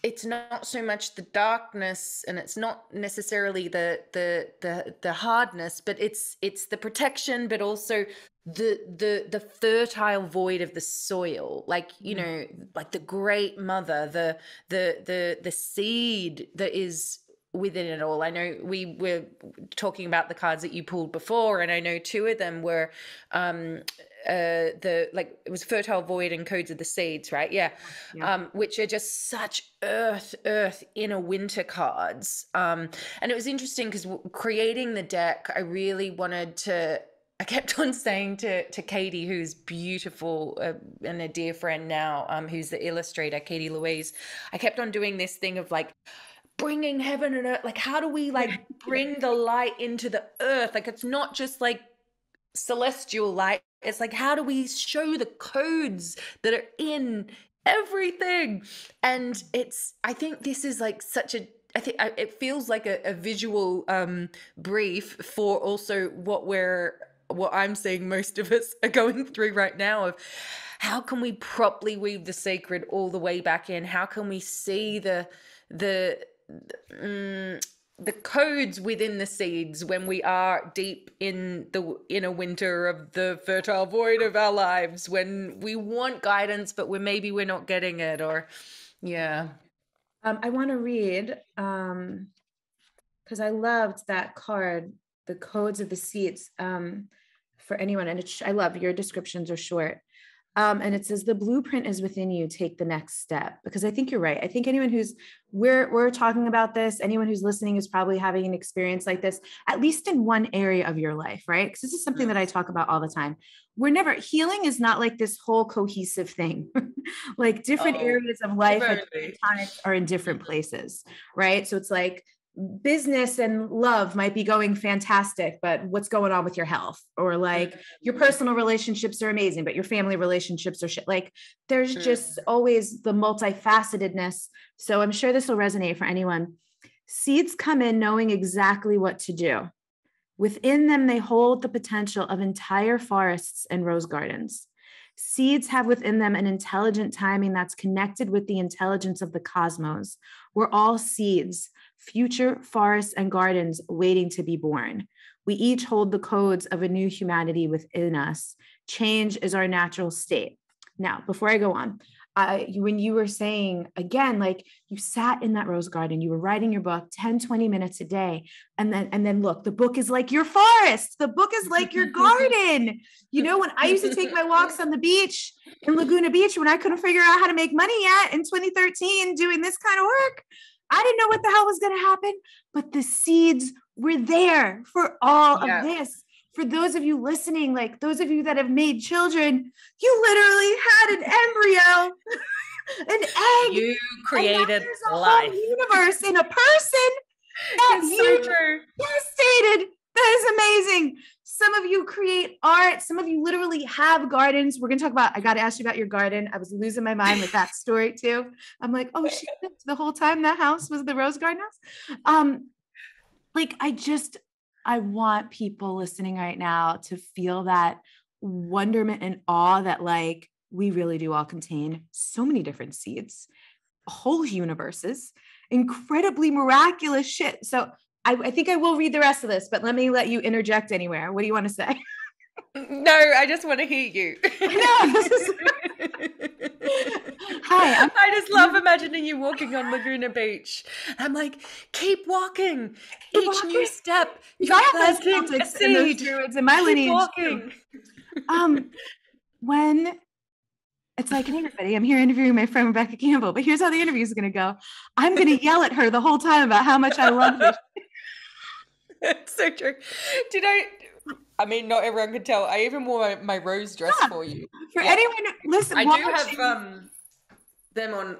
it's not so much the darkness, and it's not necessarily the hardness, but it's the protection, but also the fertile void of the soil, like you Yeah. know, like the great mother, the seed that is within it all. I know we were talking about the cards that you pulled before, and I know two of them were um the like it was fertile void and codes of the seeds, right? Yeah. Yeah. Which are just such earth inner winter cards. And it was interesting because creating the deck, I really wanted to, I kept on saying to Katie, who's beautiful and a dear friend now, who's the illustrator, Katie Louise. I kept on doing this thing of like bringing heaven and earth. Like, how do we like bring the light into the earth? Like, it's not just like celestial light. It's like, how do we show the codes that are in everything? And it's, I think this is like such a, I think it feels like a visual brief for also what I'm seeing most of us are going through right now of how can we properly weave the sacred all the way back in? How can we see the the codes within the seeds when we are deep in the inner winter of the fertile void of our lives, when we want guidance but we're not getting it, or yeah. I want to read because I loved that card, the codes of the seeds, for anyone. And I love your descriptions are short. And it says the blueprint is within you. Take the next step, because I think you're right. I think anyone who's we're talking about this, anyone who's listening is probably having an experience like this, at least in one area of your life, right? Because this is something that I talk about all the time. Healing is not like this whole cohesive thing. Like different Oh, areas of life at different totally. times are in different places, right? So it's like business and love might be going fantastic, but what's going on with your health? Or like your personal relationships are amazing, but your family relationships are shit. Like there's just always the multifacetedness. So I'm sure this will resonate for anyone. Seeds come in knowing exactly what to do. Within them, they hold the potential of entire forests and rose gardens. Seeds have within them an intelligent timing that's connected with the intelligence of the cosmos. We're all seeds, future forests and gardens waiting to be born. We each hold the codes of a new humanity within us. Change is our natural state. Now, before I go on, when you were saying again, like you sat in that rose garden, you were writing your book 10, 20 minutes a day. And then look, the book is like your forest. The book is like your garden. You know, when I used to take my walks on the beach in Laguna Beach, when I couldn't figure out how to make money yet in 2013, doing this kind of work, I didn't know what the hell was going to happen, but the seeds were there for all of this. For those of you listening, like those of you that have made children, you literally had an embryo, an egg. You created there's a life. whole universe in a person that It's you so true. stated. That is amazing. Some of you create art. Some of you literally have gardens. We're going to talk about, I got to ask you about your garden. I was losing my mind with that story too. I'm like, oh shit, the whole time that house was the rose garden house. Like I want people listening right now to feel that wonderment and awe that like we really do all contain so many different seeds, whole universes, incredibly miraculous shit. So I think I will read the rest of this, but let me let you interject anywhere. What do you want to say? No, I just want to hear you. Hi. I just love imagining you walking on Laguna Beach. I'm like, keep walking. Each new step, you're planting a seed. In my lineage. Keep walking. When It's like, hey, everybody, I'm here interviewing my friend Rebecca Campbell, but here's how the interview is going to go. I'm going to yell at her the whole time about how much I love her. It's so true. I mean, not everyone could tell. I even wore my rose dress for you. For anyone, listen, I do have them on.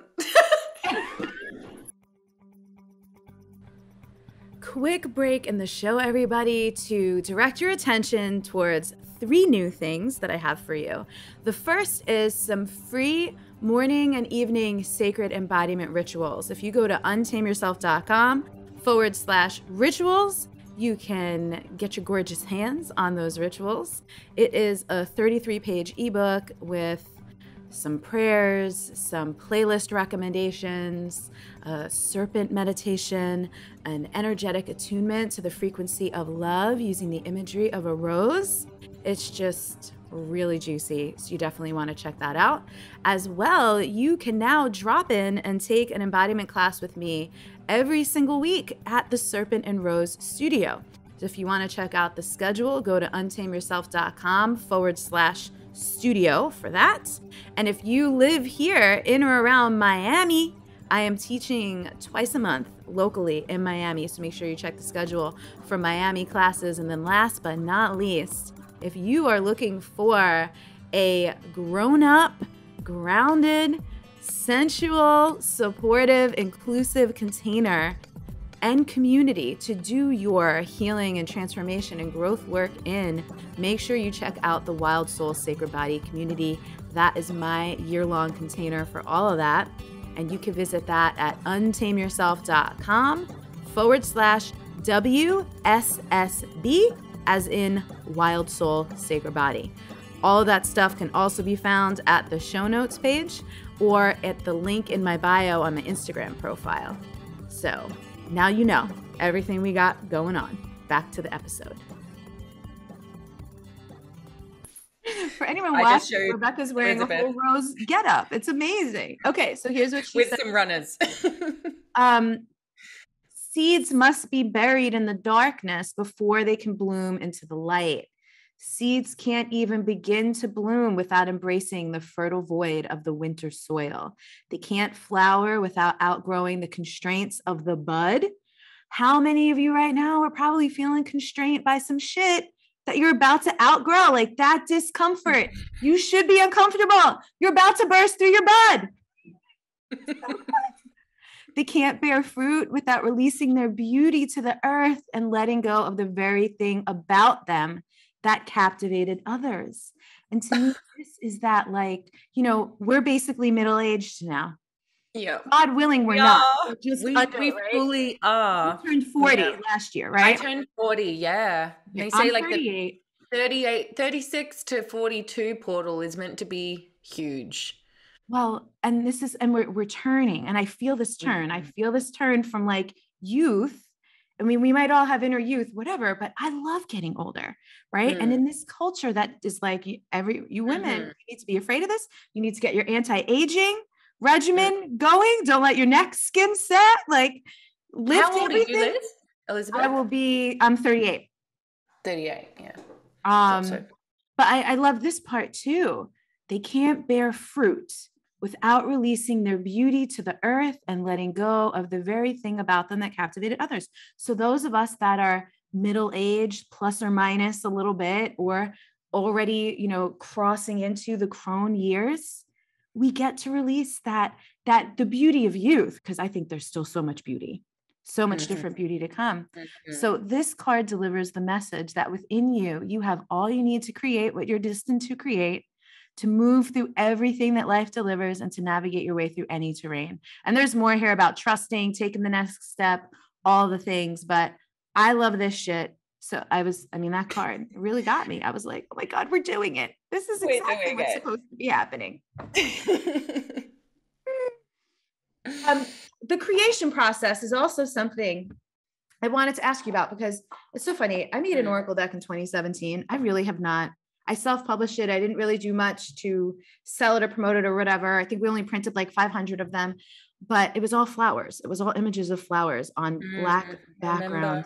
Quick break in the show, everybody, to direct your attention towards 3 new things that I have for you. The first is some free morning and evening sacred embodiment rituals. If you go to untameyourself.com/rituals, you can get your gorgeous hands on those rituals. It is a 33-page ebook with some prayers, some playlist recommendations, a serpent meditation, an energetic attunement to the frequency of love using the imagery of a rose. It's just really juicy, so you definitely want to check that out. As well, you can now drop in and take an embodiment class with me every single week at the Serpent and Rose Studio. So if you want to check out the schedule, go to untameyourself.com/studio for that. And if you live here in or around Miami, I am teaching twice a month locally in Miami. So make sure you check the schedule for Miami classes. And then last but not least, if you are looking for a grown-up, grounded, sensual, supportive, inclusive container and community to do your healing and transformation and growth work in, make sure you check out the Wild Soul Sacred Body community. That is my year-long container for all of that. And you can visit that at untameyourself.com/WSSB, as in Wild Soul Sacred Body. All of that stuff can also be found at the show notes page or at the link in my bio on my Instagram profile. So now you know everything we got going on. Back to the episode. For anyone watching, Rebecca's wearing a whole rose getup. It's amazing. Okay, so here's what she said. With some runners. Seeds must be buried in the darkness before they can bloom into the light. Seeds can't even begin to bloom without embracing the fertile void of the winter soil. They can't flower without outgrowing the constraints of the bud. How many of you right now are probably feeling constrained by some shit that you're about to outgrow, like that discomfort? You should be uncomfortable. You're about to burst through your bud. They can't bear fruit without releasing their beauty to the earth and letting go of the very thing about them that captivated others. And to me, this is that, like, you know, we're basically middle-aged now. Yeah. God willing, we're not. We fully are. You turned 40 last year, right? I turned 40, yeah. They say like 38. The 36 to 42 portal is meant to be huge. Well, and we're turning, and I feel this turn. I feel this turn from like youth. I mean, we might all have inner youth, whatever, but I love getting older, right? And in this culture that is like you women, you need to be afraid of this. You need to get your anti-aging regimen going. Don't let your neck skin set. Like, lift How old everything. Are you, Liz? Elizabeth? I'm 38. 38, yeah. But I love this part too. They can't bear fruit without releasing their beauty to the earth and letting go of the very thing about them that captivated others. So those of us that are middle-aged, plus or minus a little bit, or already, you know, crossing into the crone years, we get to release that the beauty of youth, because I think there's still so much beauty, so much different beauty to come. So this card delivers the message that within you, you have all you need to create what you're destined to create, to move through everything that life delivers and to navigate your way through any terrain. And there's more here about trusting, taking the next step, all the things, but I love this shit. So that card really got me. I was like, oh my God, we're doing it. This is exactly what's supposed to be happening. The creation process is also something I wanted to ask you about, because it's so funny. I made an Oracle deck in 2017. I really have not. I self-published it. I didn't really do much to sell it or promote it or whatever. I think we only printed like 500 of them, but it was all flowers. It was all images of flowers on black background.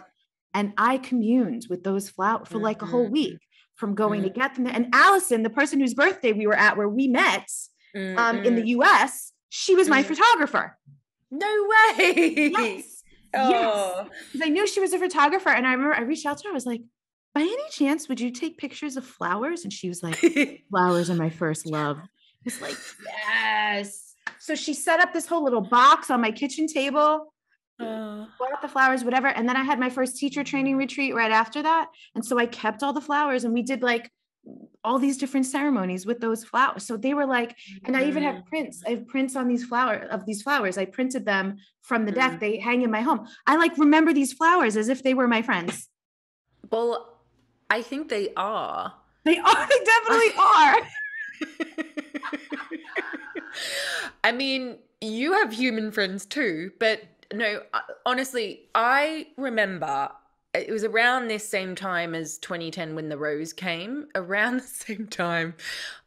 And I communed with those flowers for like a whole week, from going to get them there. And Allison, the person whose birthday we were at, where we met, in the US, she was my photographer. No way. Yes. Oh. Because I knew she was a photographer. And I remember I reached out to her. I was like, by any chance, would you take pictures of flowers? And she was like, flowers are my first love. It's like, yes. So she set up this whole little box on my kitchen table, bought the flowers, whatever. And then I had my first teacher training retreat right after that. And so I kept all the flowers and we did like all these different ceremonies with those flowers. So they were like, and I even have prints. I have prints on these flowers. I printed them from the deck. They hang in my home. I like remember these flowers as if they were my friends. Well, I think they are. They are. They definitely are. I mean, you have human friends too, but no, honestly, I remember it was around this same time as 2010 when the rose came. Around the same time,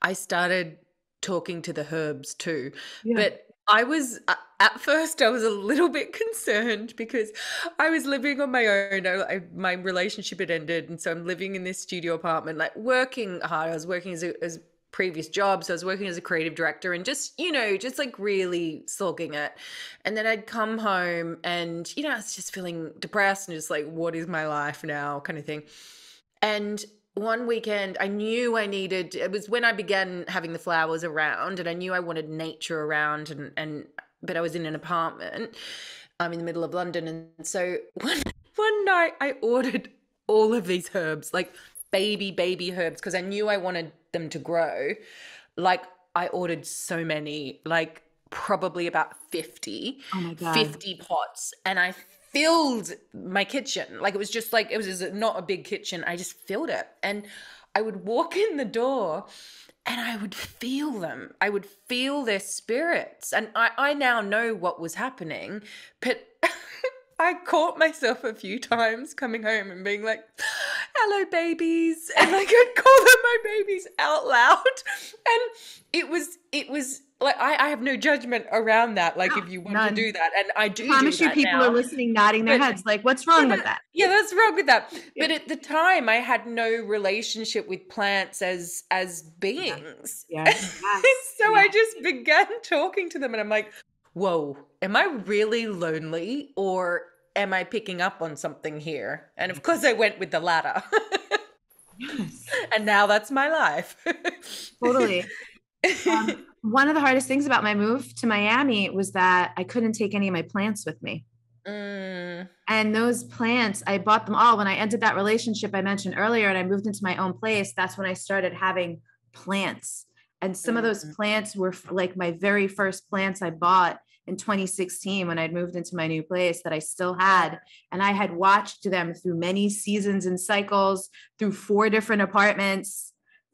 I started talking to the herbs too. Yeah. But I was, at first, I was a little bit concerned because I was living on my own. My relationship had ended. And so I'm living in this studio apartment, like working hard. I was working as previous jobs. I was working as a creative director and just, just like really sulking it. And then I'd come home and, I was just feeling depressed and just like, what is my life now kind of thing. And one weekend I knew it was when I began having the flowers around and I knew I wanted nature around but I was in an apartment in the middle of London. And so one night I ordered all of these herbs, like baby herbs, because I knew I wanted them to grow. Like I ordered so many, like probably about 50. Oh my God. 50 pots. And I filled my kitchen. Like it was not a big kitchen. I just filled it. And I would walk in the door and I would feel them. I would feel their spirits. And I now know what was happening, but I caught myself a few times coming home and being like, hello, babies. And like I'd call them my babies out loud. And it was like, I have no judgment around that. Like if you want to do that. And I do promise you people are listening, nodding their heads. Like, what's wrong with that? Yeah, that's wrong with that. Yeah. But at the time I had no relationship with plants as beings. Yes. So I just began talking to them and I'm like, whoa, am I really lonely or am I picking up on something here? And of course I went with the latter. Yes. And now that's my life. Totally. One of the hardest things about my move to Miami was that I couldn't take any of my plants with me. And those plants, I bought them all when I ended that relationship I mentioned earlier and I moved into my own place. That's when I started having plants. And some of those plants were like my very first plants I bought in 2016 when I'd moved into my new place that I still had. And I had watched them through many seasons and cycles through 4 different apartments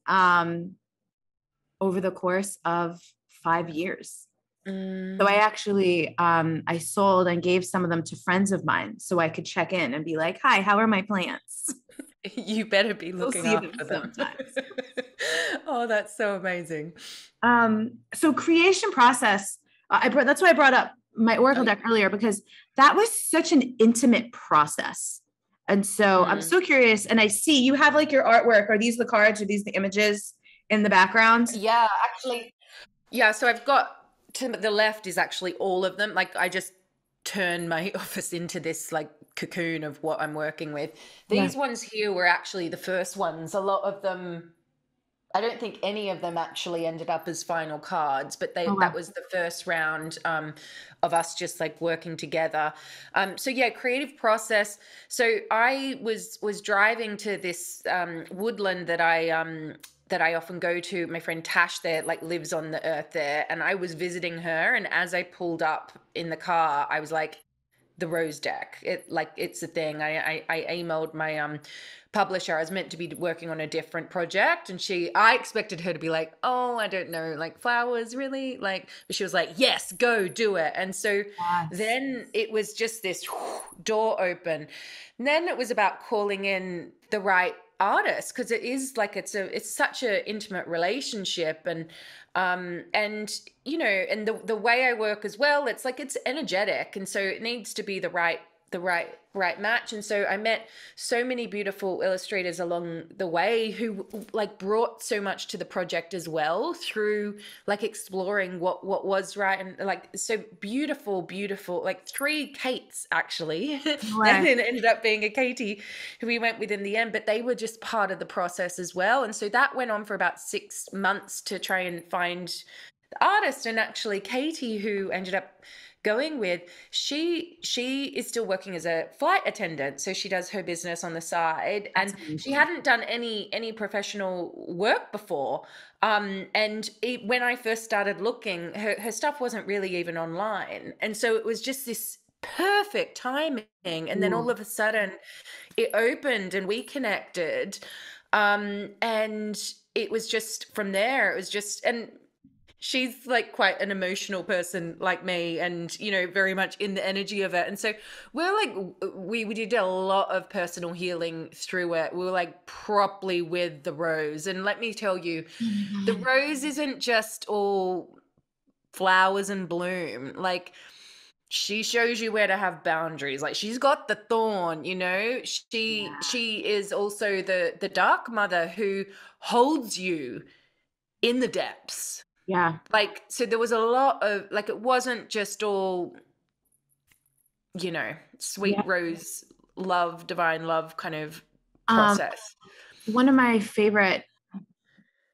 over the course of 5 years. So I actually, I sold and gave some of them to friends of mine so I could check in and be like, hi, how are my plants? You better be looking after them. Oh, that's so amazing. So creation process, that's why I brought up my Oracle deck earlier, because that was such an intimate process. And so I'm so curious. And I see you have like your artwork. Are these the cards? Are these the images in the background? Yeah, actually. Yeah. So I've got to the left is actually all of them. Like I just turn my office into this like cocoon of what I'm working with. These ones here were actually the first ones. A lot of them, I don't think any of them actually ended up as final cards, but that was the first round of us just like working together. So yeah, creative process. So I was driving to this woodland that I often go to. My friend Tash there like lives on the earth there, and I was visiting her. And as I pulled up in the car, I was like, the rose deck. It's a thing. I emailed my publisher. I was meant to be working on a different project, and I expected her to be like, oh, I don't know, like flowers, really? But she was like, yes, go do it. And so then it was just this door open. And then it was about calling in the right artist, because it is like it's such an intimate relationship, and the way I work as well, it's like it's energetic, and so it needs to be the right the right match. And so I met so many beautiful illustrators along the way who like brought so much to the project as well, through like exploring what was right. And like, so beautiful, like 3 Kates actually. Right. Then it ended up being a Katie who we went with in the end, but they were just part of the process as well. And so that went on for about 6 months to try and find the artist. And actually Katie, who ended up going with, she is still working as a flight attendant, so she does her business on the side. And she hadn't done any professional work before, and when I first started looking, her stuff wasn't really even online, and so it was just this perfect timing. And then all of a sudden it opened and we connected, and it was just from there, it was just, and she's like quite an emotional person like me, and very much in the energy of it. And so we're like, we did a lot of personal healing through it. We were like properly with the rose. And let me tell you, the rose isn't just all flowers and bloom. Like, she shows you where to have boundaries. Like, she's got the thorn, she is also the dark mother who holds you in the depths. Yeah. Like, so there was a lot of, like, it wasn't just all, sweet rose love, divine love kind of process. One of my favorite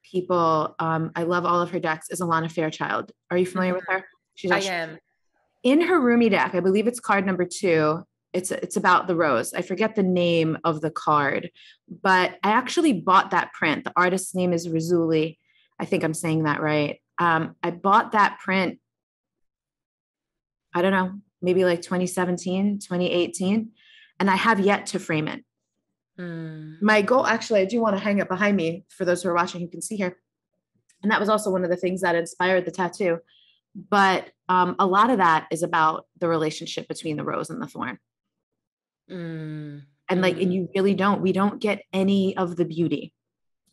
people, I love all of her decks, is Alana Fairchild. Are you familiar with her? I am. In her Rumi deck, I believe it's card number 2. It's about the rose. I forget the name of the card, but I actually bought that print. The artist's name is Rizzuli. I think I'm saying that right. I bought that print, I don't know, maybe like 2017, 2018, and I have yet to frame it. My goal, actually, I do want to hang it behind me for those who are watching who can see here. And that was also one of the things that inspired the tattoo. But a lot of that is about the relationship between the rose and the thorn. And you really we don't get any of the beauty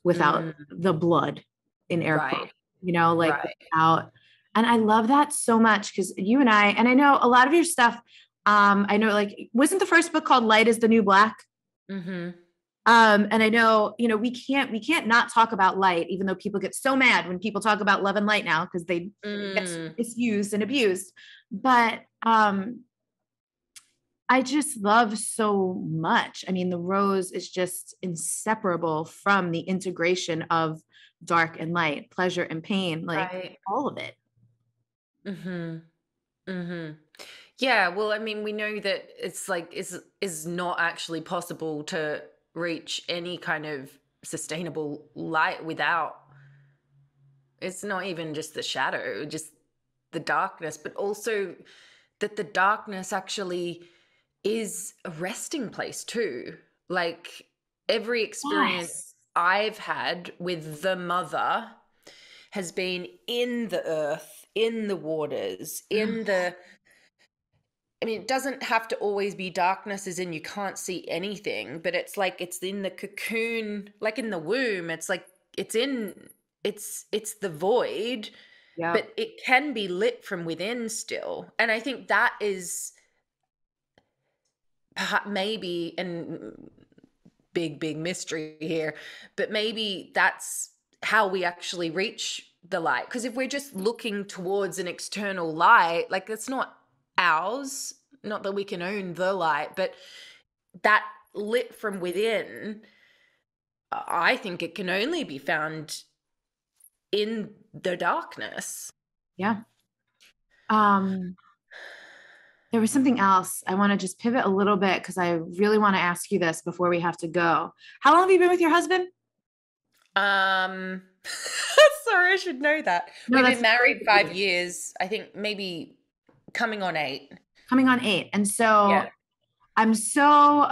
without the blood, in air quotes, without. And I love that so much, because you and I know a lot of your stuff. I know, like, wasn't the first book called Light is the New Black? And I know, we can't not talk about light, even though people get so mad when people talk about love and light now, because they get misused and abused. But I just love so much. I mean, the rose is just inseparable from the integration of dark and light, pleasure and pain, like all of it. Yeah. Well, I mean, we know that it's like, is not actually possible to reach any kind of sustainable light without, it's not even just the shadow, just the darkness, but also that the darkness actually is a resting place too. Like, every experience I've had with the mother has been in the earth, in the waters, I mean, it doesn't have to always be darkness as in you can't see anything, but it's like, it's in the cocoon, like in the womb. It's like, it's the void, but it can be lit from within still. And I think that is perhaps maybe, and big mystery here, but maybe that's how we actually reach the light. Because if we're just looking towards an external light, like, it's not ours, not that we can own the light, but that lit from within, I think it can only be found in the darkness. There was something else. I want to just pivot a little bit, because I really want to ask you this before we have to go. How long have you been with your husband? Sorry, I should know that. No, we've been married 5 years, I think, maybe coming on 8. And so I'm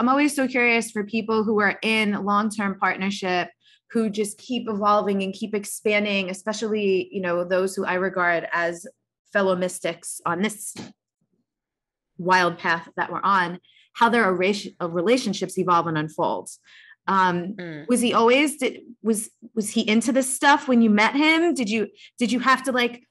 always so curious for people who are in long-term partnership, who just keep evolving and keep expanding, especially, those who I regard as fellow mystics on this wild path that we're on, how their relationships evolve and unfold. Was he always, was he into this stuff when you met him? Did you have to, like,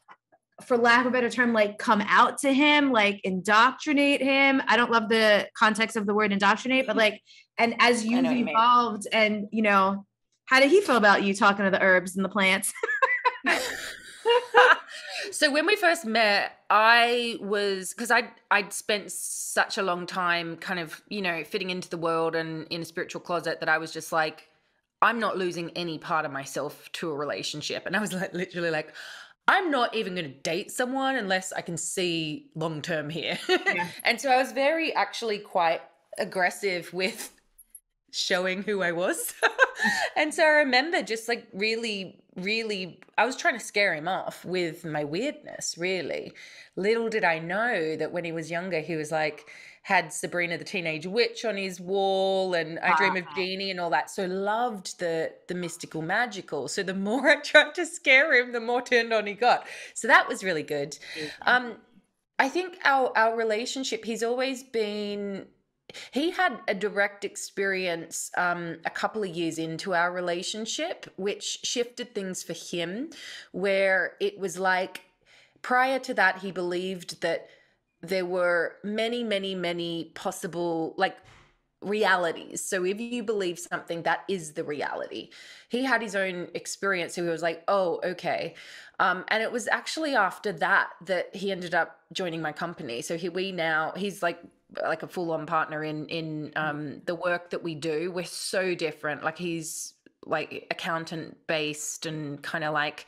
for lack of a better term, like come out to him, like indoctrinate him. I don't love the context of the word indoctrinate, but like, and as I know you've what you mean. evolved and, you know, how did he feel about you talking to the herbs and the plants? So when we first met, I was, because I'd spent such a long time kind of, you know, fitting into the world and in a spiritual closet that I was just like, I'm not losing any part of myself to a relationship. And I was like, literally like, I'm not even going to date someone unless I can see long term here. Yeah. And so I was very actually quite aggressive with showing who I was. And so I remember just like really, really, I was trying to scare him off with my weirdness, really. Little did I know that when he was younger, he was like, had Sabrina the Teenage Witch on his wall and I Dream of Jeannie and all that. So loved the mystical, magical. So the more I tried to scare him, the more turned on he got. So that was really good. I think our relationship, he had a direct experience a couple of years into our relationship, which shifted things for him, where it was like prior to that, he believed that there were many, many, many possible like realities. So if you believe something, that is the reality. He had his own experience. So he was like, oh, okay. And it was actually after that he ended up joining my company. So he's like a full-on partner in the work that we do. We're so different. Like he's like accountant based and kind of like,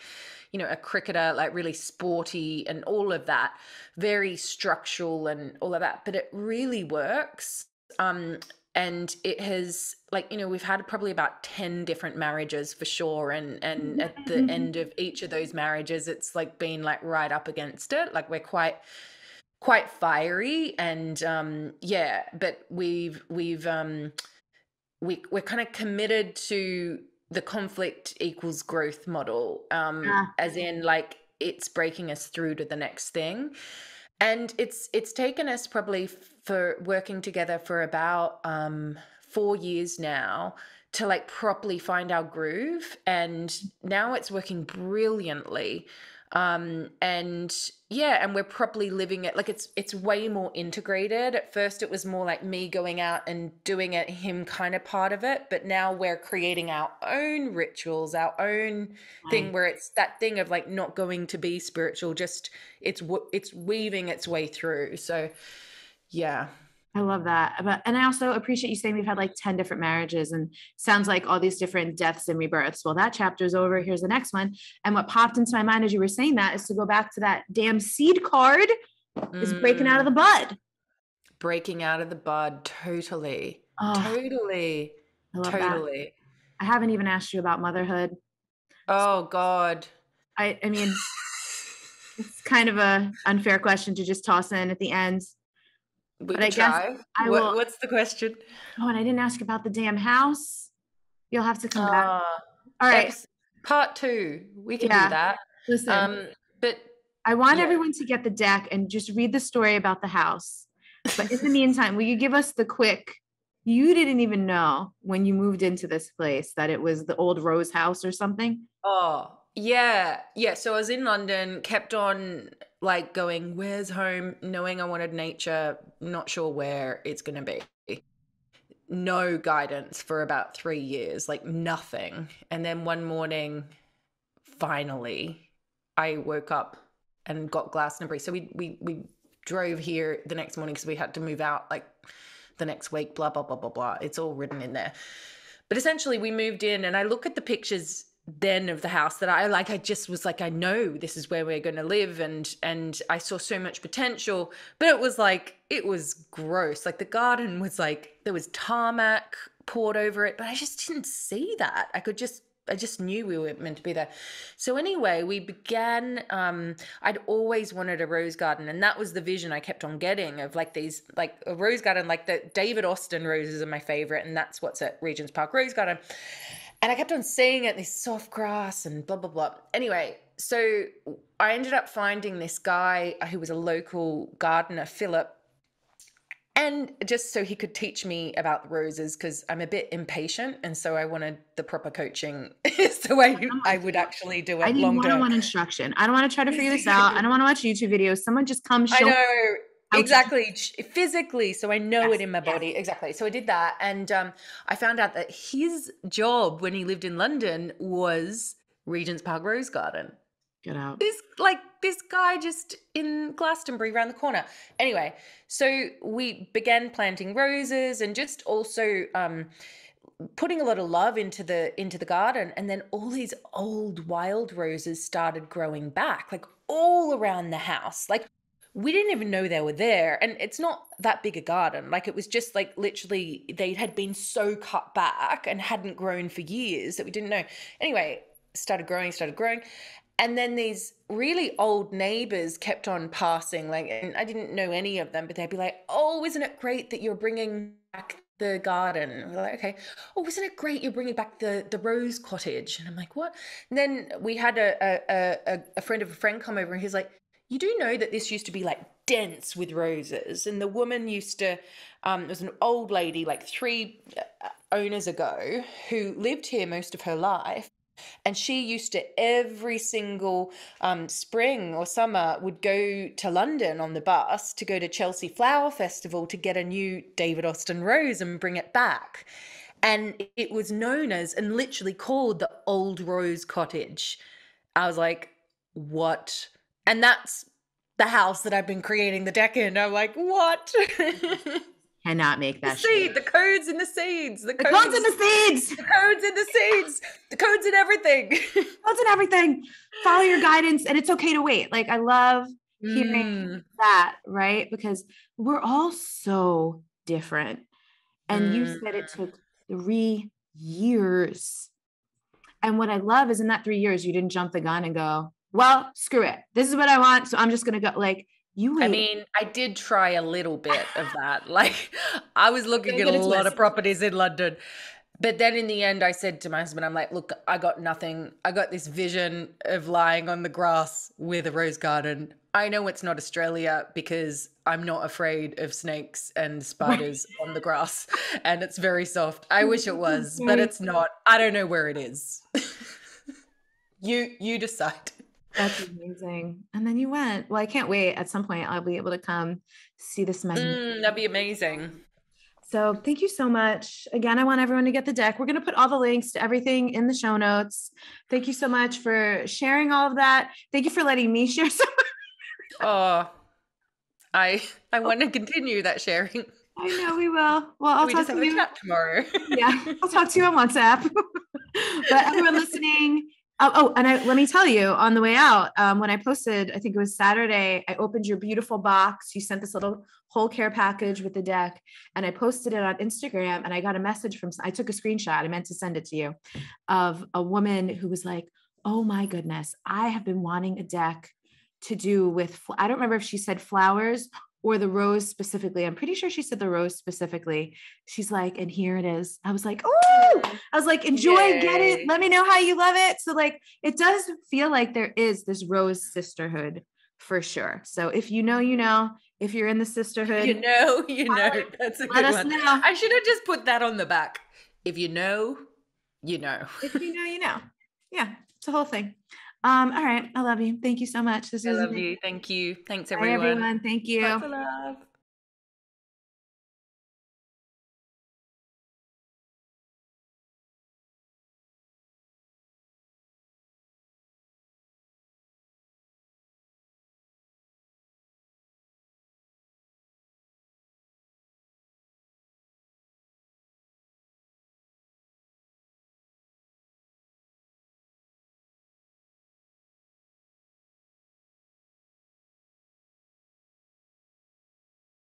you know, a cricketer, like really sporty and all of that, very structural and all of that, but it really works. And it has, like, you know, we've had probably about 10 different marriages for sure. And at the end of each of those marriages, it's like been like right up against it. Like we're quite fiery and yeah, but we're kind of committed to the conflict equals growth model, as in like it's breaking us through to the next thing. And it's taken us probably for working together for about 4 years now to like properly find our groove. And now it's working brilliantly. And yeah, and we're properly living it. Like it's way more integrated. At first it was more like me going out and doing it, him kind of part of it. But now we're creating our own rituals, our own thing where it's that thing of like not going to be spiritual, just it's weaving its way through. So yeah. I love that. And I also appreciate you saying we've had like 10 different marriages and sounds like all these different deaths and rebirths. Well, that chapter's over. Here's the next one. And what popped into my mind as you were saying that is to go back to that damn seed card is breaking out of the bud. Breaking out of the bud. Totally. Oh, Totally. I love Totally. that. I haven't even asked you about motherhood. Oh God. I mean, it's kind of a unfair question to just toss in at the end. But I guess I will. What's the question? Oh, and I didn't ask about the damn house. You'll have to come back. All right. Part 2. We can do that. Listen, but I want everyone to get the deck and just read the story about the house. But in the meantime, will you give us the quick, you didn't even know when you moved into this place that it was the old Rose house or something? Oh, yeah. Yeah. So I was in London, kept on like going, where's home? Knowing I wanted nature, not sure where it's going to be. No guidance for about 3 years, like nothing. And then one morning, finally, I woke up and got Glastonbury. So we drove here the next morning because we had to move out like the next week, blah, blah, blah, blah, blah. It's all written in there. But essentially we moved in and I look at the pictures then of the house that I just was like, I know this is where we're going to live. And I saw so much potential, but it was gross. Like the garden was like, there was tarmac poured over it, but I just didn't see that. I just knew we were meant to be there. So anyway, we began, I'd always wanted a rose garden. And that was the vision I kept on getting of like these, like a rose garden, like the David Austin roses are my favorite. And that's what's at Regent's Park Rose Garden. And I kept on seeing it, this soft grass and blah, blah, blah. Anyway, so I ended up finding this guy who was a local gardener, Philip. And just so he could teach me about the roses, because I'm a bit impatient, and so I wanted the proper coaching, so I would actually do I it need long term. one-on-one instruction. I don't want to try to figure this out. I don't want to watch YouTube videos. Someone just come I show me know, how to. exactly, physically, so I know Yes, it in my yes. body. Exactly. So I did that, and I found out that his job when he lived in London was Regent's Park Rose Garden. Get out. This guy just in Glastonbury around the corner. Anyway, so we began planting roses and just also putting a lot of love into the garden, and then all these old wild roses started growing back, like all around the house. Like we didn't even know they were there, and it's not that big a garden. Like it was just like literally they had been so cut back and hadn't grown for years that we didn't know. Anyway, started growing. And then these really old neighbors kept on passing, like, and I didn't know any of them, but they'd be like, "Oh, isn't it great that you're bringing back the garden?" And we're like, "Okay." "Oh, isn't it great you're bringing back the rose cottage?" And I'm like, "What?" And then we had a friend of a friend come over, and he's like, "You do know that this used to be like dense with roses, and the woman used to, it was an old lady, like three owners ago, who lived here most of her life." And she used to every single spring or summer would go to London on the bus to go to Chelsea Flower Festival to get a new David Austin rose and bring it back. And it was known as, and literally called, the Old Rose Cottage. I was like, what? And that's the house that I've been creating the deck in. I'm like, what? Cannot make that the codes in the seeds. The codes in the seeds. The codes in the seeds. The codes in everything. Codes in everything. Follow your guidance, and it's okay to wait. Like I love hearing that, right? Because we're all so different. And you said it took 3 years. And what I love is in that 3 years, you didn't jump the gun and go, "Well, screw it. This is what I want. So I'm just going to go." Like you wait. I mean, I did try a little bit of that. Like I was looking at a lot of properties in London. But then in the end, I said to my husband, I'm like, "Look, I got nothing. I got this vision of lying on the grass with a rose garden. I know it's not Australia because I'm not afraid of snakes and spiders on the grass, and it's very soft. I wish it was, but it's not. I don't know where it is." You decide. That's amazing. And then you went. Well, I can't wait. At some point, I'll be able to come see this magnificent. That'd be amazing. So thank you so much. Again, I want everyone to get the deck. We're going to put all the links to everything in the show notes. Thank you so much for sharing all of that. Thank you for letting me share some. Oh, I want to continue that sharing. I know we will. Well, I'll talk to you. Chat tomorrow. Yeah, I'll talk to you on WhatsApp. But everyone listening, let me tell you, on the way out, when I posted, I think it was Saturday, I opened your beautiful box. You sent this little whole care package with the deck, and I posted it on Instagram, and I got a message I took a screenshot. I meant to send it to you, of a woman who was like, "Oh my goodness, I have been wanting a deck to do with," I don't remember if she said flowers or the rose specifically. I'm pretty sure she said the rose specifically. She's like, "And here it is." I was like, "Oh," I was like, "Enjoy, Yay. Get it. Let me know how you love it." So like, it does feel like there is this rose sisterhood for sure. So if you know, you know, if you're in the sisterhood, you know, that's a good one. Know. I should have just put that on the back. If you know, you know. If you know, you know. Yeah, it's a whole thing. All right. I love you. Thank you so much. I love you. Thank you. Thanks, everyone. Bye, everyone. Thank you. Lots of love.